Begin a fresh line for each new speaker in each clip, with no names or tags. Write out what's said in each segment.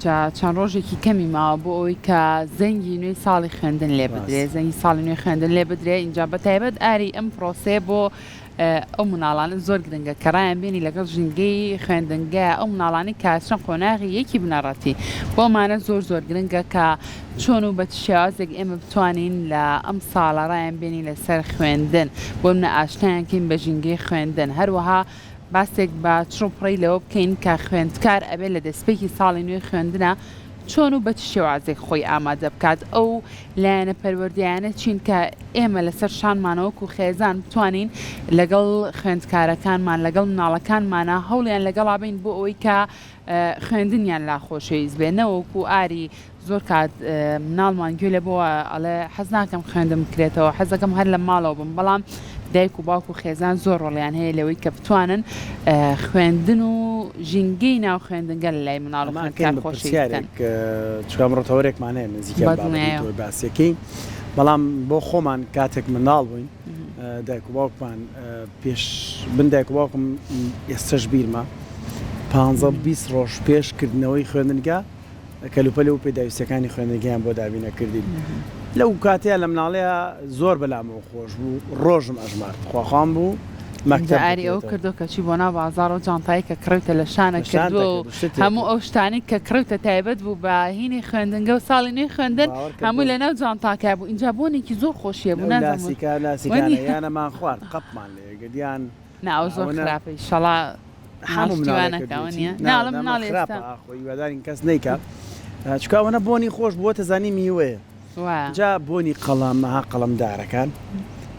اینجا چەند ڕۆژێکی کەمی ماوە بۆ ئەوەی کە زەنگی نوێی ساڵی خوێندن لێ بدرێ زەنگی ساڵی نوێی خوێندن لێ بدرێ اینجا بە تایبەت ئاری ئەم پرۆسێ بۆ ئەو مناڵانە زۆر گرنگە کەڕایان بینی لەگەڵ ژینگەی خوێندنگە ئەو مناڵانی کاتچەند قۆناغی یەکی بنەڕەتی بۆمانە زۆر گرنگە کە چۆن و بە شێوازێک ئێمە بتوانین لە ئەم ساڵە ڕایان بینی لەسەر خوێندن بۆ منە ئاشنایانکەین بە ژینگەی خوێندن هەروەها باسێک بە چڕپڕی لەوە بکەین کە خوێندکار ئەبێت لە دەستپێکی ساڵی نوێی خوێندنە چۆن و بە شێوازێک خۆی ئامادە بکات ئەو لایەنە پەروەردەیانە چین کە ئێمە لەسەر شانمانەوەکو خێزان بتوانین لەگەڵ خوێندکارەکانمان لەگەڵ مناڵەکانمانە هەوڵیان لەگەڵا بین بۆ ئەوەی کە خوێندنیان لا خۆشەویست بێ نەوەکو ئاری زۆر کات مناڵمان گوێ لە بۆە ئەڵێ حەز ناکەم خوێندم بکرێتەوە حەزەکەم هەر لە ماڵەوە بم بەڵام دایک و باوک و خێزان زۆر ڕۆڵیان هەیە لەوەی کە بتوانن خوێندن و ژینگەی ناو خوێندنگە لە لای مناڵەکان خۆشیارێک
چکە ڕۆتەوەرێکمان هەیە نزیکە باسیەکەی بەڵام بۆ خۆمان کاتێک منداڵ بووین دایک و باوکمان پێش بن دایک و باوکم ئێستش بیرمە 15-20 ڕۆژ پێشکردنەوەی خوێندنگە کەلوپەلە و پێداویستەکانی خوێندنگیان بۆ دابینە کردین لەو کاتەیە لە مناڵەیە زۆر بەلامەوە خۆش بوو ڕۆژم ئەژمار خواخوام بوو
مەکتەباری ئەو کردو کەچی بۆ ناو بازاڕ و جانتایی کە کڕوتە لە شانە کردو هەموو ئەو شتانی کە کڕوتە تایبەت بوو بە هینی خوێندنگە و ساڵی نوێی خوێندن هەموو لە ناو جانتاکە بوو اینجا بۆنێکی زۆر خۆشیە بوو
ناسیکانەیانەمان خوارد قەپمان لێگەدیان
ناو زۆر خراپی شەڵا
هەمووانەکەوانە ناڵم ناڵێدارین کەس نیکە چکاوەنە بۆنی خۆش بووە تەزانی میوەیە جا بۆنی قەڵەمەها قەڵەمدارەکان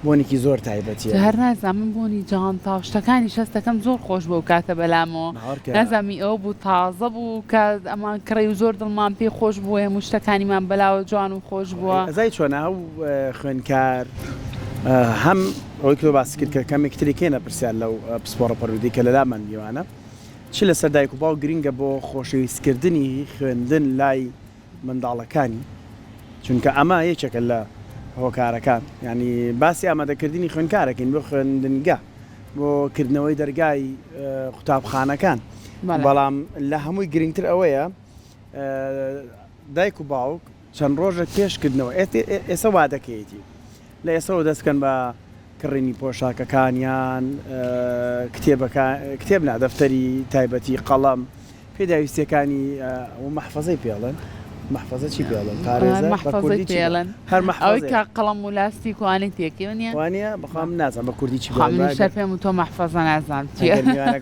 بۆنێکی زۆر تایبەتیە
هەر نازانم بۆنی جانتا شتەکانی شەستەکەم زۆر خۆش بوو کاتە بەلامەوە نازامی ئەو بوو تازە بوو کە ئەمان کڕی و زۆر دڵمان پێی خۆش بووە هەموو شتەکانیمان بەلاوە جوان و خۆش بووە
ئەزای چۆنە ئەو خوێندکار هەم ئەوەی کە باسی کرد کە کەمێکتری کێنە پرسیار لەو پسپۆڕە پەروەردەی کە لەلامان میوانە چ لەسەر دایک و باو گرینگە بۆ خۆشەویستکردنی خوێندن لای منداڵەکانی چونکە ئەمە یەکێکە لە هۆکارەکان ینی باسی ئامادەکردنی خوێندکارەکەین بۆ خوێندنگە بۆ کردنەوەی دەرگای قوتابخانەکان بەڵام لە هەمووی گرنگتر ئەوەیە دایک و باوک چەند ڕۆژە پێشکردنەوە ئێستا وا دەکەیەتی لە ئێسەوە دەستکەن بە کڕینی پۆشاکەکانیان کتێب نا دەفتەری تایبەتی قەڵەم پێداویستیەکانی و مەحفەزەی پێڵێن محفظە چی پێڵن
محفظەی پێڵن ئەوەی کە قەڵەم و لاستیک وانەی تێکیوانە
وانە بەخوام نازانم بە کوردی چی
شەر پێم و تۆ محفەزە نازانم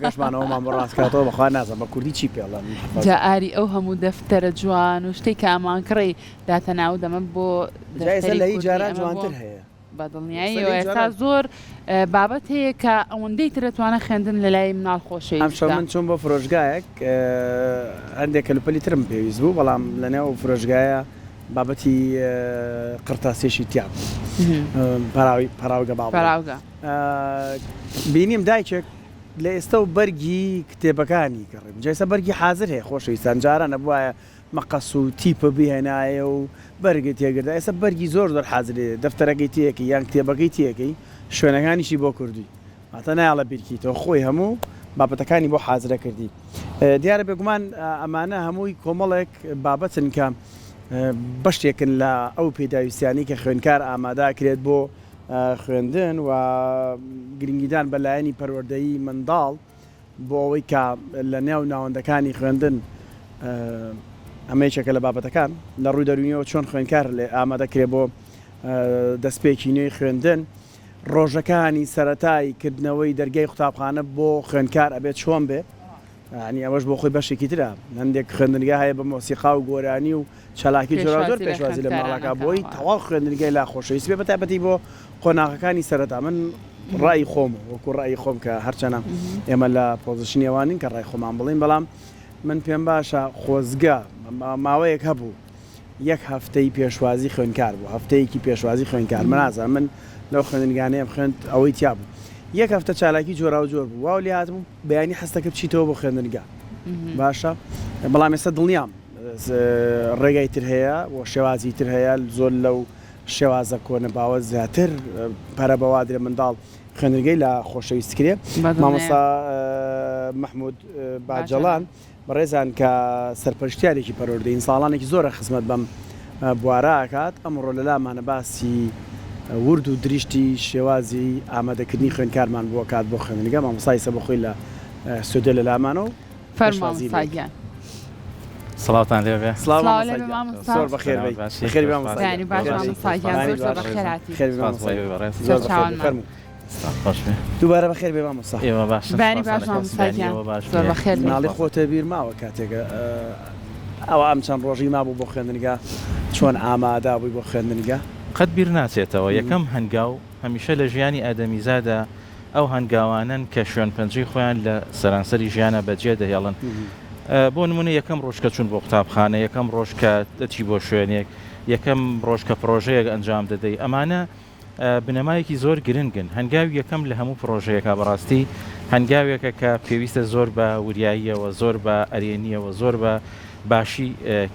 گەشتمانەوەمان بەڕاستکاتەوە بەخوا نازانم بە کوردی چی پێڵن
جا ئاری ئەو هەموو دەفتەرە جوان و شتێک کە ئەمان کڕی داتە ناو دەمە بۆ
لە هی جاران جوانتر هەیە
بەدڵنیاییەوە ئێستا زۆر بابەت هەیە کە ئەوەندەی ترەتوانە خوێندن لە لای مناڵ خۆشەویست
ئەمشەو من چۆن بۆ فرۆژگایەک هەندێک کەلوپەلی ترم پێویست بوو بەڵام لەنێو فرۆژگایە بابەتی قرتاسێشی تیا پەراوگە باوگە بینیم دایکێک لە ئێستا و بەرگی کتێبەکانی کڕیم جایسە بەرگی حازر هەیە خۆشەویستان جارانە بواە مەقەس و تیپە بهێنایە و بەرگی تێگردا ئێستا بەرگی زۆر حازرێ دەفتەرەکەی تیەکەی یان کتێبەکەی تیەکەی شوێنەکانیشی بۆ کوردی ماتە نایڵە بیرکیتەوە خۆی هەموو بابەتەکانی بۆ حازرە کردی دیارە بێگومان ئەمانە هەمووی کۆمەڵێک بابەتن کە بەشتێکن لە ئەو پێداویستیانی کە خوێندکار ئاماداکرێت بۆ خوێندن و گرنگیدان بەلایەنی پەروەردەیی منداڵ بۆ ئەوەی کە لە نێو ناوەندەکانی خوێندن ئەمەیەکێکە لە بابەتەکان لە ڕووی دەرونیەوە چۆن خوێندکار لێ ئامادەکرێت بۆ دەستپێکی نوێی خوێندن ڕۆژەکانی سەرەتایی کردنەوەی دەرگای قوتابخانە بۆ خوێندکار ئەبێت چۆن بێ ینی ئەوەش بۆ خۆی بەشێکی ترە هەندێک خوێندنگا هەیە بە مۆسیقا و گۆرانی و چالاکی زۆر پێشوازی لە ماڵەکە بۆی تەواو خوێندنگای لا خۆشەویست بێ بەتایبەتی بۆ قۆناغەکانی سەرەتا من ڕای خۆم وەکو ڕای خۆم کە هەرچەنە ئێمە لە پۆزیشنی ئەوانین کە ڕای خۆمان بڵین بەڵام من پێم باشە خۆزگە ماوەیەک هەبوو یەک هەفتەی پێشوازی خوێندکار بوو هەفتەیەکی پێشوازی خوێندکار من نازانم من لەو خوێندنگانەیەم خوێند ئەوەی تیا بوو یەک هەفتە چالاکی جۆرا و جۆر بوو واو لێ هاتبوو بەیانی حەستەکە بچیتەوە بۆ خوێندنگا باشە بەڵام ئێستا دڵنیام ڕێگای تر هەیە و شێوازی تر هەیە زۆر لەو شێوازە کۆنە باوە زیاتر پەرە بەوادرێ منداڵ خوێندنگەی لە خۆشەویستکرێ مامۆستا محمود باجەڵان بەڕێزان کە سەرپەرشتیارێکی پەروەردەین ساڵانێکی زۆرە خزمەت بەم بوارەکات ئەمڕۆ لەلامانە باسی ورد و دریشتی شێوازی ئامادەکردنی خوێندکارمان بۆ کات بۆ خوێندنگە مامۆستای سەبەخۆی لە سودە لە لامانە و
فەرمامۆستاگیان
سڵاوتان لێبێ
زۆر بەخێر بخێر
ینی باش مامۆستاگیان زۆر بەخێراتی
دووبارە بەخێر بێ مامۆستا
ئێوە باش
بانی باش مامۆستاگیان زۆر بەخێر
ناڵی خۆتە بیر ماوە کاتێکە ئەوە ئەم چەند ڕۆژی مابوو بۆ خوێندنگە چۆن ئامادا بووی بۆ خوێندنگە
قەت بیر ناچێتەوە یەکەم هەنگاو هەمیشە لە ژیانی ئادەمیزادا ئەو هەنگاوانن کە شوێن پەنجەی خۆیان لە سەرانسەری ژیانە بەجێ دەهێڵن بۆ نمونە یەکەم ڕۆژ کە چوون بۆ قوتابخانە یەکەم ڕۆژ کە دەچی بۆ شوێنێک یەکەم ڕۆژ کە پرۆژەیەک ئەنجام دەدەی ئەمانە بنەمایەکی زۆر گرنگن هەنگاوی یەکەم لە هەموو پرۆژەیەکە بەڕاستی هەنگاوێکە کە پێویستە زۆر بە وریاییەوە زۆر بە ئەرێنیەوە زۆر بە باشی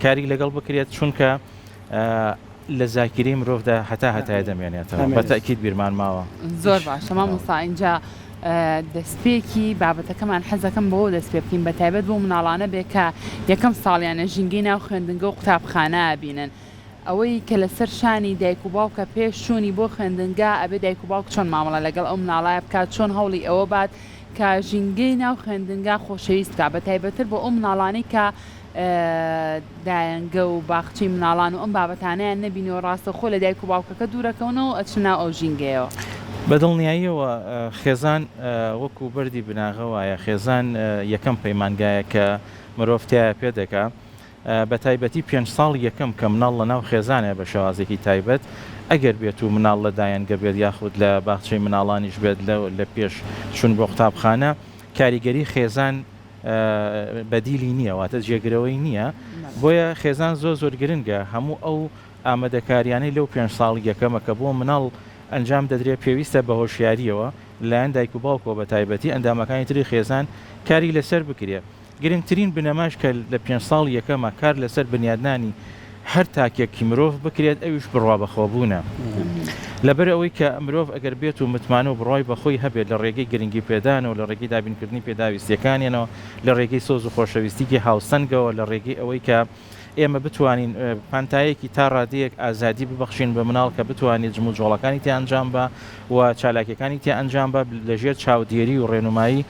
کاری لەگەڵ بکرێت چونکە لە زاکیرەی مرۆڤدا هەتایە دەمێنێتەوە بەتەکید بیرمان ماوە
زۆر باشە مامۆستا اینجا دەستپێکی بابەتەکەمان حەزەکەم بۆ دەست پێ بکەین بەتایبەت بۆ مناڵانە بێ کە یەکەم ساڵیانە ژینگەی ناو خوێندنگە و قوتابخانە بینن ئەوەی کە لەسەر شانی دایک و باوکە پێش چوونی بۆ خوێندنگە ئەبێ دایک و باوک چۆن مامەڵە لەگەڵ ئەو مناڵایە بکات چۆن هەوڵی ئەوە بات کە ژینگەی ناو خوێندنگە خۆشەویست بکات بەتایبەتر بۆ ئەو مناڵانەی کە دایانگە و باخچی مناڵان و ئەم بابەتانیان نەبینەوە ڕاستە خۆ لە دایک و باوکەکە دوورەکەونەوە ئەچنا ئەو ژینگەیەوە
بەدڵنیاییەوە خێزان وەکو بەردی بناغەوەیە خێزان یەکەم پەیمانگایە کە مرۆڤتیایە پێ دەکا بە تایبەتی 5 ساڵ یەکەم کە مناڵ لە ناو خێزانێ بە شێوازێکی تایبەت ئەگەر بێت و مناڵ لە دایانگە بێت یاخود لە باخچەی مناڵانیش بێت لە پێش چوون بۆ قوتابخانە کاریگەری خێزان بەدیلی نییە واتە جێگرەوەی نییە بۆیە خێزان زۆر گرنگە هەموو ئەو ئامادەکاریانەی لەو 5 ساڵ یەکەمە کە بۆ مناڵ ئەنجام دەدرێت پێویستە بە هۆشیاریەوە لایەن دایک و باوکەوە بە تایبەتی ئەندامەکانی تری خێزان کاری لەسەر بکرێت گرنگترین بنەماش کە لە 5 ساڵ یەکەمە کار لەسەر بنیادنانی هەر تاکێکی مرۆڤ بکرێت ئەویش بڕوا بەخۆبوونە لەبەر ئەوەی کە مرۆڤ ئەگەر بێت و متمانە و بڕای بەخۆی هەبێت لە ڕێگەی گرنگی پێدانەوە لە ڕێگەی دابینکردنی پێداویستیەکانیانەوە لە ڕێگەی سۆز و خۆشەویستیکی هاوسەنگەوە لە ڕێگەی ئەوەی کە ئێمە بتوانین پانتایەکی تا ڕادەیەک ئازادی ببەخشین بە مناڵ کە بتوانێت جمو جۆڵەکانی تێ ئەنجام بە و چالاکیەکانی تێ ئەنجام بە لەژێر چاودێری و ڕێنمایی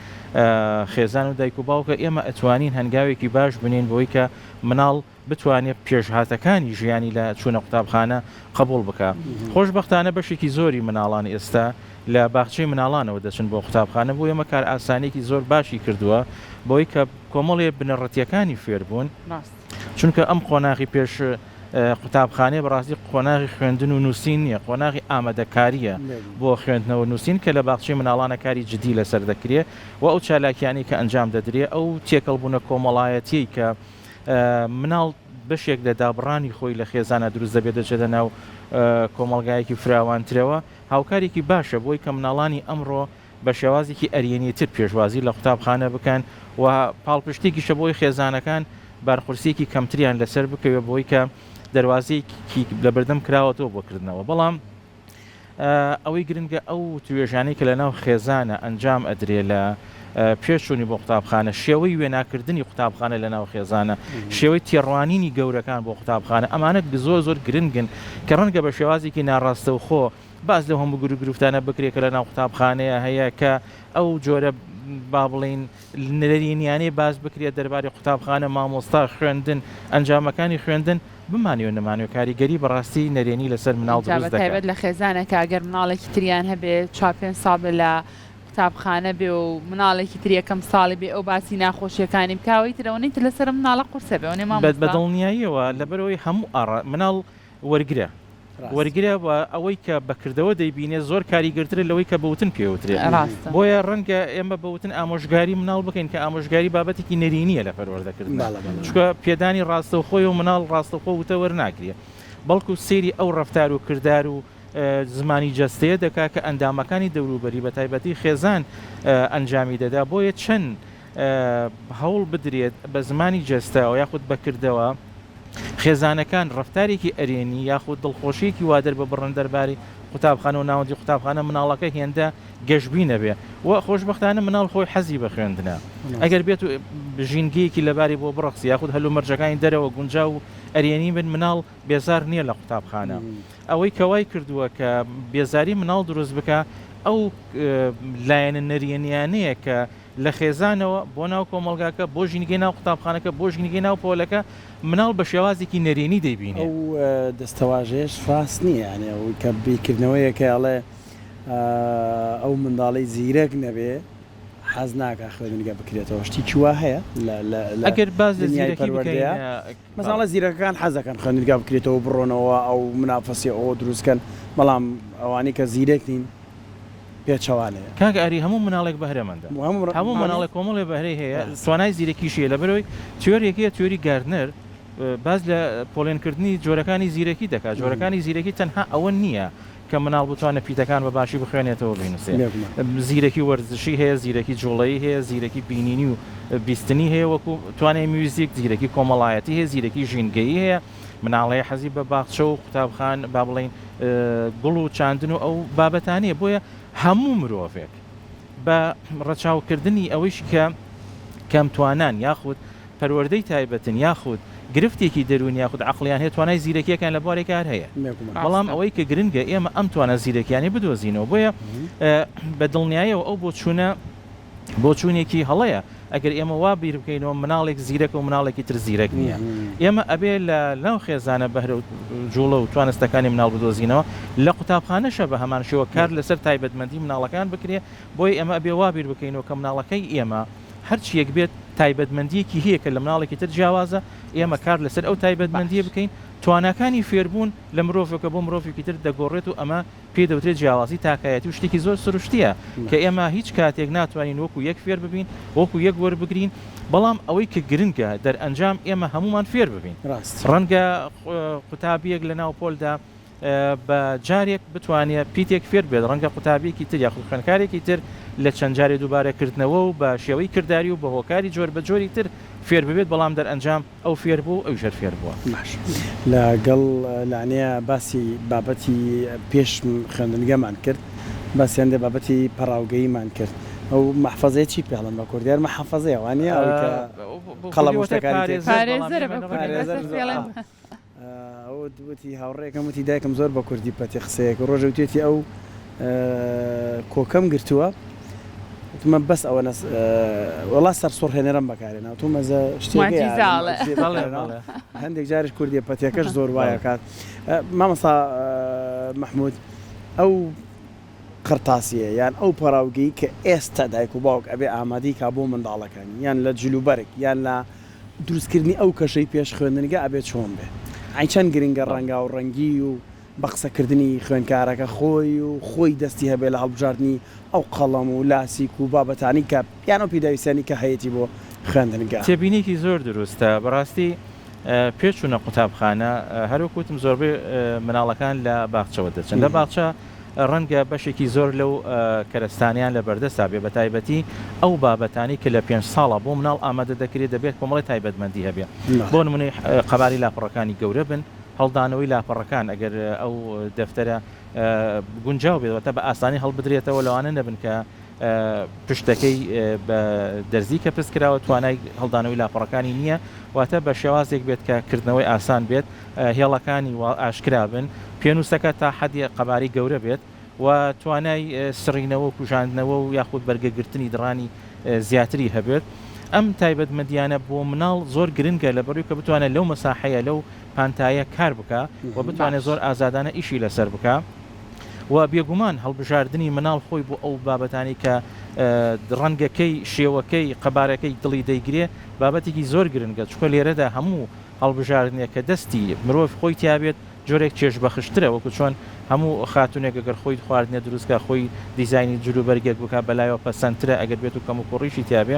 خێزان و دایک و باوکە ئێمە ئەتوانین هەنگاوێکی باش بنین بۆی کە مناڵ بتوانێت پێشهاتەکانی ژیانی لە چوونە قوتابخانە قبول بکە خۆشبەختانە بەشێکی زۆری مناڵان ئێستا لە باخچەی مناڵانەوە دەچن بۆ قوتابخانە بۆ ئێمە کار ئاسانێکی زۆر باشی کردووە بۆی کە کۆمەڵێ بنەڕەتیەکانی فێر بوون چونکە ئەم قۆناغی پێش قوتابخانەیە بەڕاستی قۆناغی خوێندن و نووسین نییە قۆناغی ئامادەکاریە بۆ خوێندنەوە نووسین کە لە باخچەی مناڵانە کاری جدی لەسەر دەکرێت و ئەو چالاکیانی کە ئەنجام دەدرێت ئەو تێکەڵبوونە کۆمەڵایەتی کە مناڵ بەشێک لە دابڕانی خۆی لە خێزانە دروست دەبێت دەچێتە ناو کۆمەڵگایەکی فراوانترەوە هاوکارێکی باشە بۆی کە مناڵانی ئەمڕۆ بە شێوازێکی ئەرێنیتر پێشوازی لە قوتابخانە بکەن و پاڵپشتێکیشە بۆی خێزانەکان بارخورسێکی کەمتریان لەسەر بکەوێت بۆی کە دەواازەیەکی لە بەردەم کراوەتەوە بۆکردنەوە بەڵام ئەوەی گرنگە ئەو توێژانەی کە لە ناو خێزانە ئەنجام ئەدرێ لە پێشوونی بۆ قوتابخانە شێوەی وێناکردنی قوتابخانە لە ناو خێزانە شێوەی تێڕوانینی گەورەکان بۆ قوتابخانە ئەمانە زۆر گرنگن کە ڕەنگە بە شێوازێکی ناڕاستە و خۆ باز لە هەموو گروپتانە بکرێت کە لە ناو قوتابخانەیە هەیە کە ئەو جۆرە با بڵین نەرێنیانەی باز بکرێت دەربارەی قوتابخانە مامۆستا خوێندن ئەنجامەکانی خوێندن بمانیوە نەمانوە کاریگەری بەڕاستی نەرێنی لەسەر مناڵ دروست دەکات
لە خێزانە کە ئەگەر مناڵێکی تریان هەبێت 4-5 ساڵ لە قوتابخانە بێ و مناڵێکی تریەکەم ساڵی بێ ئەو باسی ناخۆشیەکانی بکاوی ترەوەی لەسەر مناڵە قورسە بێ
بەدڵنیاییەوە لەبەرەوەی هەموو مناڵ وەرگرە ئەوەی کە بەکردەوە دەیبینێت زۆر کاریگرترە لەوەی کە بەوتن پێوترێت بۆیە ڕەنگە ئێمە بەوتن ئامۆژگاری مناڵ بکەین کە ئامۆژگاری بابەتێکی نەرینیە لە پەروەردەکردن چکە پێدانی ڕاستەوخۆی و مناڵ ڕاستەخۆ وتە وەرناگرێت بەڵکو سەیری ئەو ڕەفتار و کردار و زمانی جەستەیە دەکا کە ئەندامەکانی دەوروبەری بە تایبەتی خێزان ئەنجامی دەدا بۆیە چەند هەوڵ بدرێت بە زمانی جەستەوە یاخود بەکردەوە خێزانەکان ڕفتارێکی ئەرێنی یاخود دڵخۆشیێکی وادر بە بڕن دەرباری قوتابخانە و ناوەندی قوتابخانە مناڵەکە هێندە گەشتبی نەبێ و خۆشبەختانە مناڵ خۆی حەزی بە خوێندنە ئەگەر بێت و ژینگەیەکی لەباری بۆ بڕخسی یاخود هەلو مەرجەکانی دەرەوە گونجا و ئەرێنی من مناڵ بێزار نییە لە قوتابخانە ئەوەی کەوای کردووە کە بێزاری مناڵ دروست بکە ئەو لایەنە نەریێنیانەیە کە لە خێزانەوە بۆ ناو کۆمەلگاکە بۆ ژینگەی ناو قوتابخانەکە بۆ ژینگەی ناو پۆلەکە مناڵ بە شێوازێکی نەرێنی دەیبینێ
ئەو دەستەواژێش ڕاست نییە یانێ ئەوی کە بیکردنەوەیەکە ئەڵێ ئەو منداڵی زیرەک نەبێ حەز ناکە خوێندنگە بکرێتەوە شتی چوە هەیە
ئەگەر باز لە زیرەکی
مەساڵە زیرەکەکان حەزەکەن خوێندنگا بکرێتەوە بڕۆنەوە ئەو منافەسی ئەوە دروستکەن بەڵام ئەوانی کە زیرەک نین پێچەوانەیە
کاکە ئەری هەموو مناڵێک بەهرەمەندە هەموو مناڵێک کۆمەڵێ بەهرەی هەیە توانای زیرەکیشیە لە بەرەوەی تیۆریەکەیە تیۆری گاردنەر باز لە پۆلێنکردنی جۆرەکانی زیرەکی دەکات جۆرەکانی زیرەکی تەنها ئەوە نییە کە مناڵ بتوانە پیتەکان بە باشی بخوێنێتەوە بینوسێ زیرەکی وەرزشی هەیە زیرەکی جوڵەیی هەیە زیرەکی بینینی و بیستنی هەیە وەکو توانای میوزیک زیرەکی کۆمەڵایەتی هەیە زیرەکی ژینگەیی هەیە مناڵەیە حەزی بە باخچە و قوتابخان با بڵێن گوڵ و چاندن و ئەو بابەتانەیە بۆیە هەموو مرۆڤێک بە ڕەچاوکردنی ئەوەیش کە کەم توانان یاخود پەروەردەی تایبەتن یاخود گرفتێکی دەرونی یاخود عقلیان هەیە توانای زیرەکیەکان لە بارێک کار هەیە بەڵام ئەوەی کە گرنگە ئێمە ئەم توانە زیرەکیانی بدۆزینەوە بۆیە بە دڵنیاییەوە ئەو بۆ چوونێکی هەڵەیە ئەگەر ئێمە وا بیر بکەینەوە مناڵێک زیرەک و مناڵێکی تر زیرەک نییە ئێمە ئەبێ لە ناو خێزانە بەهرە و جوڵە و توانستەکانی مناڵ بدۆزینەوە لە قوتابخانەشە بە هەمان شێوە کار لەسەر تایبەتمەندی مناڵەکان بکرێ بۆی ئەمە ئەبێ وا بیر بکەینەوە کە مناڵەکەی ئێمە هەرچیەک بێت تایبەتمەندیەکی هەیە کە لە مناڵێکی تر جیاوازە ئێمە کار لەسەر ئەو تایبەتمەندیە بکەین توانەکانی فێربوون لە مرۆڤێکە بۆ مرۆڤێکی تر دەگۆڕێت و ئەمە پێ دەوترێت جیاوازی تاکایەتی و شتێکی زۆر سروشتیە کە ئێمە هیچ کاتێک ناتوانین وەکو یەک فێر ببین وەکو یەک وەربگرین بەڵام ئەوەی کە گرنگە دەرئەنجام ئێمە هەمومان فێر ببین ڕەنگە قوتابیەک لە ناو پۆلدا بە جارێک بتوانێت پیتێک فێر بێت ڕەنگە قوتابیەکی تر یاخود خوێندکارێکی تر لە چەند جارێ دووبارەکردنەوە و بە شێوەی کردداری و بە هۆکاری جۆر بە جۆری تر فێر ببێت بەڵام دەرئەنجام ئەو فێر بوو ئەو ژەر فێر بووە
لەگەڵ لانەیە باسی بابەتی پێش خوێندنگەمان کرد باسییان دێ بابەتی پەراوگەیمان کرد ئەو محفەزەیە چی پێڵم بە کوردیار مەحەفەزەیە وانە قەڵە شتەکانی ئەو دوتی هاوڕێکم وتی دایکم زۆر بە کوردی پەتی قسەیەک ڕۆژە وتێتی ئەو کۆکەم گرتووە وتمە بەس ئەوە وەڵا سەر سۆڕ هێنەرم بەکارێنەوە تو مەزە شتێکی هەندێک جارش کوردی پەتیەکەش زۆر وایە کات مامەسا محمود ئەو قرتاسیە یان ئەو پەراوگەی کە ئێستا دایک و باوک ئەبێ ئامادەی کا بۆ منداڵەکانی یان لە جلوبەرێک یان لە دروستکردنی ئەو کەشەی پێش خوێندنگە ئەبێت چۆن بێ چەند گرنگە ڕەنگا و ڕەنگی و بە قسەکردنی خوێندکارەکە خۆی دەستی هەبێ لە هەڵبژاردننی ئەو قەڵەم و لاسیک و بابەتانی کە پیان و پیداویستانی کە هەیەی بۆ خوێندنگە
تێبینێکی زۆر دروستە بەڕاستی پێچوونە قوتابخانە هەروکوتم زۆربەی مناڵەکان لە باخچەوە دەچن لە باخچە ڕەنگە بەشێکی زۆر لەو کەرەستانیان لە بەردەسا بێ بە تایبەتی ئەو بابەتانی کە لە 5 ساڵە بۆ مناڵ ئامادە دەکرێت دەبێت کۆمەڵی تایبەتمەندی هەبێ بۆ نمونەی قەباری لاپەڕەکانی گەورە بن هەڵدانەوەی لاپەڕەکان ئەگەر ئەو دەفتەرە گونجاو بێتەوە بە ئاسانی هەڵبدرێتەوە لەوانە نەبن کە پشتەکەی بە دەرزی کە پس کراوە توانای هەڵدانەوەی لاپەڕەکانی نییە واتە بە شێوازێک بێت کە کردنەوەی ئاسان بێت هێڵەکانی ئاشکرا بن پێنووسەکە تا حەدی قەباری گەورە بێت و توانای سڕینەوە و کوژاندنەوە و یاخود بەرگەگرتنی دڕانی زیاتری هەبێت ئەم تایبەتمەندیانە بۆ مناڵ زۆر گرنگە لە بەروی کە بتوانێت لەو مەساحەیە لەو پانتایە کار بکە و بتوانێت زۆر ئازادانە ئیشی لەسەر بکە و بێگومان هەڵبژاردننی مناڵ خۆی بۆ ئەو بابەتانی کە ڕەنگەکەی شێوەکەی قەبارەکەی دڵی دەیگرێ بابەتێکی زۆر گرنگە چکە لێرەدا هەموو هەڵبژاردنێک کە دەستی مرۆڤ خۆی تیابێت جۆرێک چێژ بەخشترە وەکو چۆن هەموو خاتونێک ئەگەر خۆی خواردنە دروستکە خۆی دیزایانی جلوبەرگێک بکە بەلایەوە پەسەندترە ئەگەر بێت و کەم و کوڕیشی تیابێ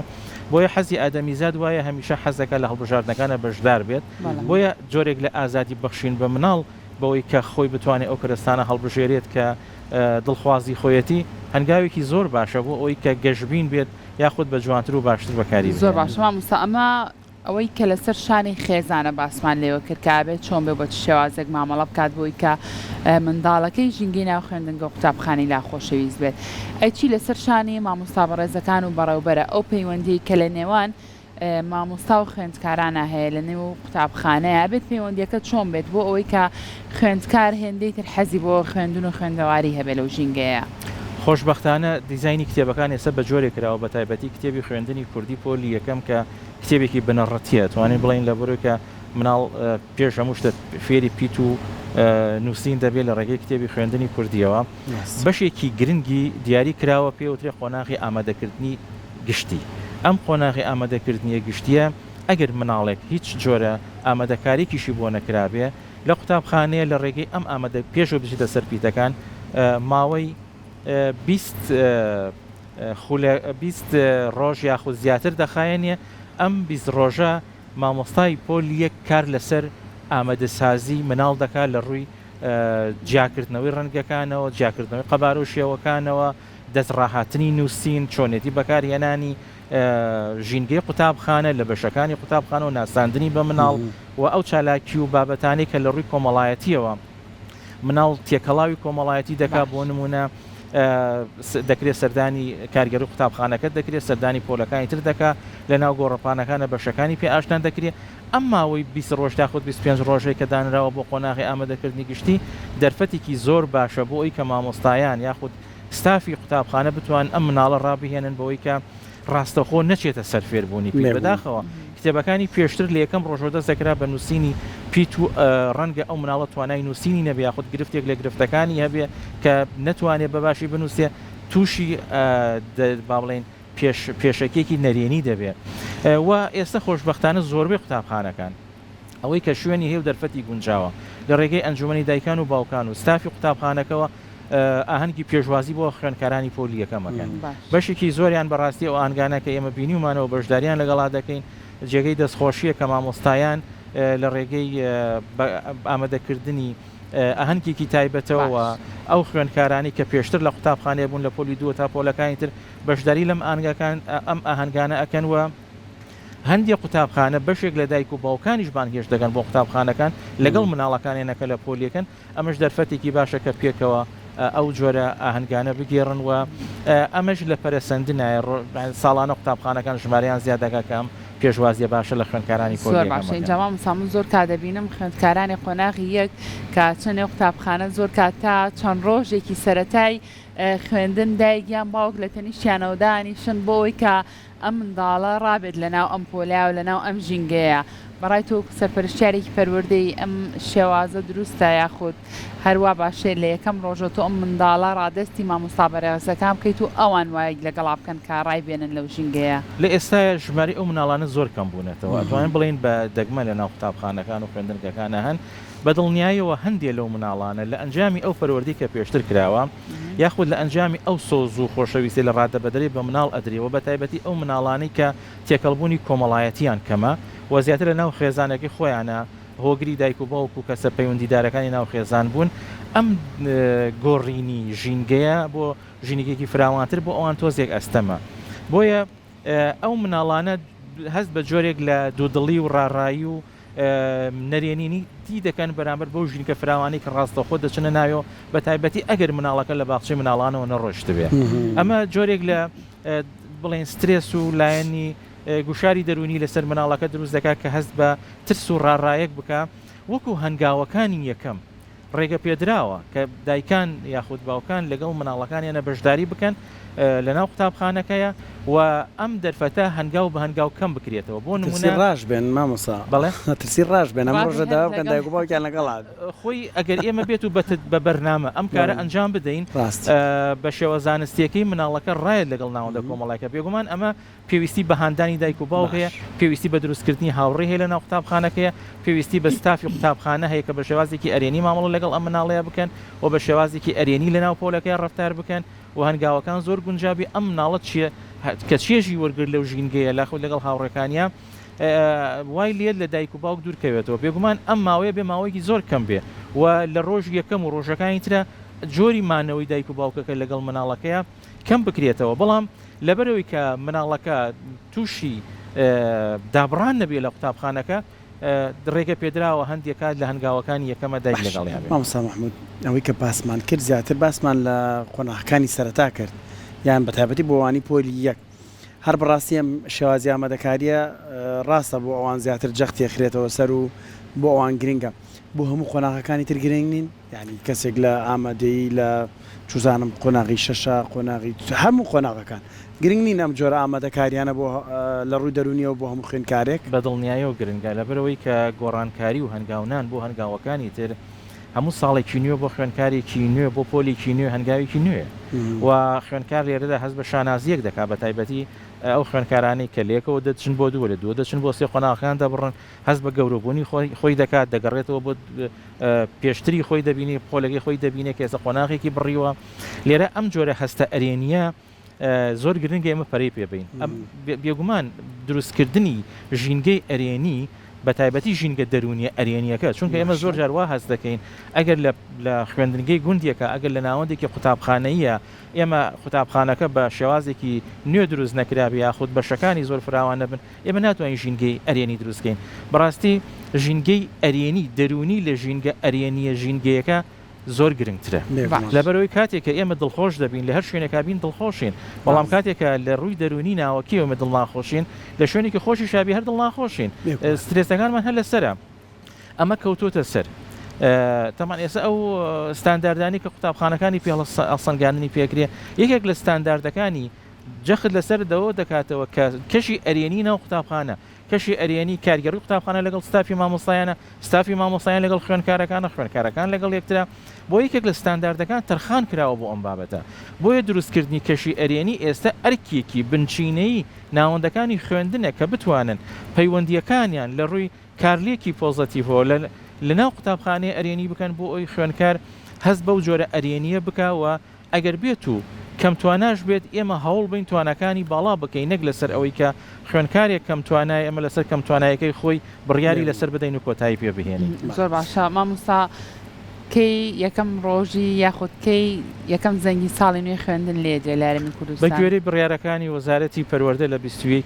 بۆیە حەزی ئادەمیزاد وایە هەمیشە حەزەکە لە هەڵبژاردنەکانە بەشدار بێت بۆیە جۆرێک لە ئازادی بەخشین بە مناڵ بەوەی کە خۆی بتوانێت ئەو کەرەستانە هەڵبژێرێت کە دڵخوازی خۆیەتی هەنگاوێکی زۆر باشە بۆ ئەوی کە گەشببین بێت یاخود بە جوانتر و باشتر بەکاری
زۆر باشە مامۆستا ئەمە ئەوەی کە لەسەر شانی خێزانە باسمان لێوە کرد کابێت چۆن بێ بۆ چ شێوازێک مامەڵە بکات بۆی کە منداڵەکەی ژینگەی ناو خوێندنگە و قوتابخانەی لا خۆشەویست بێت ئەچی لەسەر شانی مامۆستا بەڕێزەکان و بەڕێوبەرە ئەو پەیوەندی کە لە نێوان مامۆستا و خوێندکارانە هەیە لە نێو قوتابخانەیە بێت پەیوەندیەکە چۆن بێت بۆ ئەوەی کە خوێندکار هێندەی تر حەزی بۆ خوێندون و خوێندەواری هەبێت لەو ژینگەیە.
خۆشببختانە دیزایانی کتێبەکان ئێستا بە جۆرێک کراوە بە تایبەتی کتێبی خوێندنی کوردی پۆلی یەکەم کە کتێبێکی بنەڕەتیە توانین بڵین لە بۆرە کە مناڵ پێش هەموو شتە فێری پیت و نووسین دەبێت لە ڕێگەی کتێبی خوێندنی کوردیەوە بەشێکی گرنگی دیاری کراوە پێوترێ قۆناغی ئامادەکردنی گشتی ئەم قۆناغی ئامادەکردنیە گشتیە ئەگەر مناڵێک هیچ جۆرە ئامادەکاریکیشی بۆ نەکرابێ لە قوتابخانەیە لە ڕێگەی ئەم ئامادە پێش و بچیتە سەر پیتەکان ماوەی 20 ڕۆژ یاخود زیاتر دەخایەنێ ئەم 20 ڕۆژە مامۆستای پۆلی یەک کار لەسەر ئامادەسازی مناڵ دەکات لە ڕووی جیاکردنەوەی ڕەنگەکانەوە جیاکردنەوەی قەبار و شێوەکانەوە دەست ڕاهاتنی نووسین چۆنێتی بەکارهێنانی ژینگەی قوتابخانە لە بەشەکانی قوتابخانە و ناساندنی بە مناڵ و ئەو چالاکی و بابەتانی کە لە ڕووی کۆمەڵایەتیەوە مناڵ تێکەڵاوی کۆمەڵایەتی دەکات بۆ نمونە دەکرێت سەردانی کارگەری قوتابخانەکە دەکرێت سەردانی پۆلەکانی تر دەکات لە ناو گۆڕەپانەکانە بەشەکانی پێ ئاشتان دەکرێت ئەم ماوەی 20 ڕۆژ تا خود 25 ڕۆژێک کە دانراوە بۆ قۆناغی ئامادەکردنی گشتی دەرفەتێکی زۆر باشە بۆ ئەوی کە مامۆستایان یاخود ستافی قوتابخانە بتوان ئەم مناڵە ڕابهێنن بەوەی کە ڕاستەخۆ نەچێتە سەر فێربوونی پێ بەداخەوە کتێبەکانی پێشتر لە یەکەم ڕۆژۆ دەست دەکرا بە نووسینی پیت و ڕەنگە ئەو مناڵە توانای نووسینی نەبێ یاخود گرفتێک لە گرفتەکانی هەبێ کە نەتوانێت بەباشی بنووسێ تووشی با بڵێن پێشەکێکی نەرێنی دەبێت و ئێستا خۆشببختانە زۆربەی قوتابخانەکان ئەوەی کە شوێنی هێو دەرفەتی گونجاوە لە ڕێگەی ئەنجومەنی دایکان و باوکان و ستافی قوتابخانەکەەوە ئاهەنگی پێشوازی بۆ خوێندکارانی پۆلی یەکەمەکەن بەشێکی زۆریان بەڕاستی ئەو ئاهەنگانە کە ئێمە بینیمانەوە بەشداریان لەگەڵا دەکەین جێگەی دەستخۆشیە کە مامۆستایان لە ڕێگەی ئامادەکردنی ئاهەنگێکی تایبەتەوە ئەو خوێندکارانی کە پێشتر لە قوتابخانەیە بوون لە پۆلی دووە تا پۆلەکانی تر بەشداری لەم ئاهەنگەکان ئەم ئاهەنگانە ئەکەنوە هەندێک قوتابخانە بەشێک لە دایک و باوکانیش بانگێش دەگەن بۆ قوتابخانەکان لەگەڵ مناڵەکانێنەکە لە پۆلیەکەن ئەمەش دەرفەتێکی باشە کە پێکەوە ئەو جۆرە ئاهەنگانە بگێڕن و ئەمەش لە پەرەسەندنایە ساڵانە قوتابخانەکان ژماریان زیادەکەکەم پێشوازیە باشە لە خوێندکارانی پۆلی
جاوا مسامون زۆر کادەبینم خوێندکارانی قۆناغی یەک کە چەندێ قوتابخانە زۆر کاتا چەند ڕۆژێکی سەرەتای خوێندن دایگیان باوک لە تەنیشتیانەوەدانیشن بۆ ئەوەی کە ئەم منداڵە ڕابێت لەناو ئەم پۆلیا و لەناو ئەم ژینگەیە بەڕای تۆ سەرپەرشتیارێکی پەروەردەی ئەم شێوازە دروستە یاخود هەروە باشێت لە یەکەم ڕۆژە تۆ ئەم منداڵە ڕادستی مامۆستا بەڕێوەزەکان بکەیت و ئەوان وای لەگەڵا بکەن کاڕای بێنن لەو ژینگەیە
لە ئێستا ژماری ئەو مناڵانە زۆر کەم بوونێتەوە ئەتوانین بڵین بە دەگمە لە ناو قوتابخانەکان و خوێندنگەکانە هەن بەدڵنیایەوە هەندێک لەو مناڵانە لە ئەنجامی ئەو پەروەردەی کە پێشتر کراوە یاخود لە ئەنجامی ئەو سۆز و خۆشەویستی لە ڕادەبەدەری بە مناڵ ئەدرێەوە بە تایبەتی ئەو مناڵانەی کە تێکەڵبوونی کۆمەڵایەتیان کەمە و زیاتر لە ناو خێزانێکی خۆیانە هۆگری دایک و باوک و کەسە پەیوەندیدارەکانی ناو خێزان بوون ئەم گۆڕینی ژینگەیە بۆ ژینگێکی فراوانتر بۆ ئەوان تۆزێک ئەستەمە بۆیە ئەو مناڵانە هەست بە جۆرێک لە دوودڵی و ڕاڕایی و نەرێنینی تی دەکەن بەرامبەر بەو ژینکە فراوانی کە ڕاستەخۆ دەچنە ناوێ بە تایبەتی ئەگەر مناڵەکە لە باخچەی مناڵانەوە نەڕۆشت بێ ئەمە جۆرێک لە بڵێن سترێس و لایەنی گوشاری دەرونی لەسەر مناڵەکە دروست دەکات کە هەست بە ترس و ڕاڕایەک بکە وەکو هەنگاوەکانی یەکەم ڕێگە پێدراوە کە دایکان یاخود باوکان لەگەڵ مناڵەکانیانە بەشداری بکەن لە ناو قوتابخانەکەیە و ئەم دەرفەتە هەنگاو بە هەنگاو کەم بکرێتەوە بۆ نمونە
ڕاش بێن مامۆستا
بەڵێ
ترسی ڕاش بێن ئەم ڕۆژەدا بکەن دایک و باوکیان لەگەڵات
خۆی ئەگەر ئێمە بێت و بە بەرنامە ئەم کارە ئەنجام بدەین بە شێوە زانستیەکەی مناڵەکە ڕایەت لەگەڵ ناوەندە کۆمەڵایەکە بێگومان ئەمە پێویستی بە هاندانی دایک و باوک هەیە پێویستی بە دروستکردنی هاوڕێ هەیە لە ناو قوتابخانەکەیە پێویستی بە ستافی قوتابخانە هەیە کە بە شێوازێکی ئەرێنی مامەڵە لەگەڵ ئەم مناڵەیە بکەن و بە شێوازێکی ئەرێنی لە ناو پۆلەکەی ڕەفتار بکەن و هەنگاوەکان زۆر گونجابی ئەم مناڵەت چیە کە چێژی وەرگرت لەو ژینگەیە لاخود لەگەڵ هاوڕێکانیە وای لێت لە دایک و باوک دوورکەوێتەوە بێگومان ئەم ماوەیە بێ ماوەیەکی زۆر کەم بێ و لە ڕۆژ یەکەم و ڕۆژەکانی ترە جۆری مانەوەی دایک و باوکەکە لەگەڵ مناڵەکەیە کەم بکرێتەوە بەڵام لەبەرەوەی کە مناڵەکە تووشی دابڕان نەبێ لە قوتابخانەکە ڕێگە پێدراوە هەندێک کات لە هەنگاوەکانی یەکەمە دایک لەگەڵیان بێت.
مامۆستا محمود ئەوەی کە باسمان کرد زیاتر باسمان لە قۆناغەکانی سەرەتا کرد یان بەتایبەتی بۆ ئەوانی پۆلی یەک هەر بەڕاستی ئەم شێوازی ئامادەکاریە ڕاستە بۆ ئەوان زیاتر جەخت تێخرێتەوە سەر و بۆ ئەوان گرنگە بۆ هەموو قۆناغەکانی تر گرنگ نین یعنی کەسێک لە ئامادەی لە چوزانم قۆناغی شەشە قۆناغی هەموو قۆناغەکان گرنگ نین ئەم جۆرە ئامادەکاریانە بۆ لە ڕووی دەرونیەوە بۆ هەموو خوێندکارێک
بەدڵنیایەوە گرنگە لەبەرەوەی کە گۆڕانکاری و هەنگاونان بۆ هەنگاوەکانی تر هەموو ساڵێکی نوێ بۆ خوێندکارێکی نوێ بۆ پۆلێکی نوێ هەنگاوێکی نوێ و خوێندکار لێرەدا هەست بە شانازیەک دەکات بە تایبەتی ئەو خوێندکارانەی کە لێکەوە دەچن بۆ دووە لە دووە دەچن بۆ سێ قۆناغەکان دەبڕن هەست بە گەورەبوونی خۆی دەکات دەگەڕێتەوە بۆ پێشتری خۆی دەبینی پۆلەکەی خۆی دەبینێت کە ئێستا قۆناغێکی بڕیوە لێرە ئەم جۆرە هەستە ئەرێنیە زۆر گرنگە ئێمە پەرەی پێبین بێگومان دروستکردنی ژینگەی ئەرێنی بە تایبەتی ژینگە دەرونیە ئەرێنیەکە چونکە ئێمە زۆر جاروا هەست دەکەین ئەگەر لە خوێندنگەی گوندیەکە ئەگەر لە ناوەندێکی قوتابخانەیە ئێمە قوتابخانەکە بە شێوازێکی نوێ دروست نەکرابێ یاخود بەشەکانی زۆر فراوان نەبن ئێمە ناتوانین ژینگەی ئەرێنی دروستکەین بەڕاستی ژینگەی ئەرێنی دەرونی لە ژینگە ئەرێنیە ژینگەیەکە زۆر گرنگترە لەبەرەوەی کاتێککە ئێمە دڵخۆش دەبین لە هەر شوێنێکا بین دڵخۆشین بەڵام کاتێکە لە ڕووی دەرونی ناوەکیەوە دڵناخۆشین لە شوێنێکی خۆشی شابی هەر دڵناخۆشین سترێسەکانمان هەر لەسەرە ئەمە کەوتۆتە سەر تەمان ئێستا ئەو ستانداردانی کە قوتابخانەکانی پێ هەڵسەنگاندنی پێکرێ یەکێک لە ستانداردەکانی جەخت لەسەر دەوە دەکاتەوە کە کەشی ئەرێنی ناو قوتابخانە کەشی ئەرێنی کارگەری قوتابخانە لەگەڵ ستافی مامۆستایانە ستافی مامۆستایان لەگەڵ خوێندکارەکان لەگەڵ یەکترا بۆ یەکێک لە ستانداردەکان تەرخان کراوە بۆ ئەم بابەتە بۆیە دروستکردنی کەشی ئەرێنی ئێستا ئەرکێکی بنچینەی ناوەندەکانی خوێندنە کە بتوانن پەیوەندیەکانیان لە ڕووی کارلێکی پۆزەتیڤەوە لە ناو قوتابخانەی ئەرێنی بکەن بۆ ئەوی خوێندکار هەست بەو جۆرە ئەرێنیە بکەوە ئەگەر بێت و کەم تواناش بێت ئێمە هەوڵ بین توانەکانی باڵا بکەین نەک لەسەر ئەوەی کە خوێندکارێک کەم توانای ئەمە لەسەر کەم توانایەکەی خۆی بڕیاری لەسەر بدەین و کۆتایی پێ بهێنین
زۆر باشە مامۆستا کەی یەکەم ڕۆژی یاخود کەی یەکەم زەنگی ساڵی نوێ خوێندن لێجێ لارمی کوردستان
بە گوێرەی بڕیارەکانی وەزارەتی پەروەردە لە 21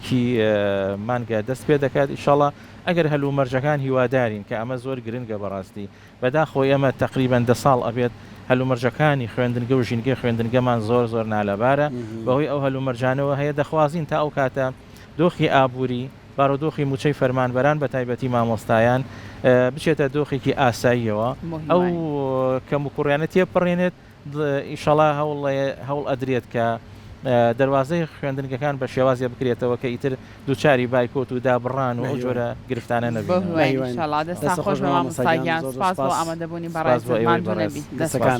مانگە دەست پێ دەکات ئینشاڵڵا ئەگەر هەلومەرجەکان هیوادارین کە ئەمە زۆر گرنگە بەڕاستی بەداخۆی ئەمە تقریبەن 10 ساڵ ئەبێت هەلومەرجەکانی خوێندنگە و ژینگەی خوێندنگەمان زۆر نالەبارە بەهۆی ئەو هەلومەرجانەوە هەیە دەخوازین تا ئەو کاتە دۆخی ئابووری بارودۆخی موچەی فەرمانبەران بە تایبەتی مامۆستایان بچێتە دۆخێکی ئاساییەوە ئەو کەم و کوڕیانە تێپەڕێنێت ئیشەڵا هەوڵ ئەدرێت کە دەواازەی خوێندنگەکان بە شێوازیە بکرێتەوە کە ئیتر دووچاری بایکۆت و دابڕان و ئەو جۆرە گرفتانە نەبێت
دەستا خۆش بە مامۆستاگیان سپاس بۆ ئامادەبوونی بەڕێزمان
دەستەکان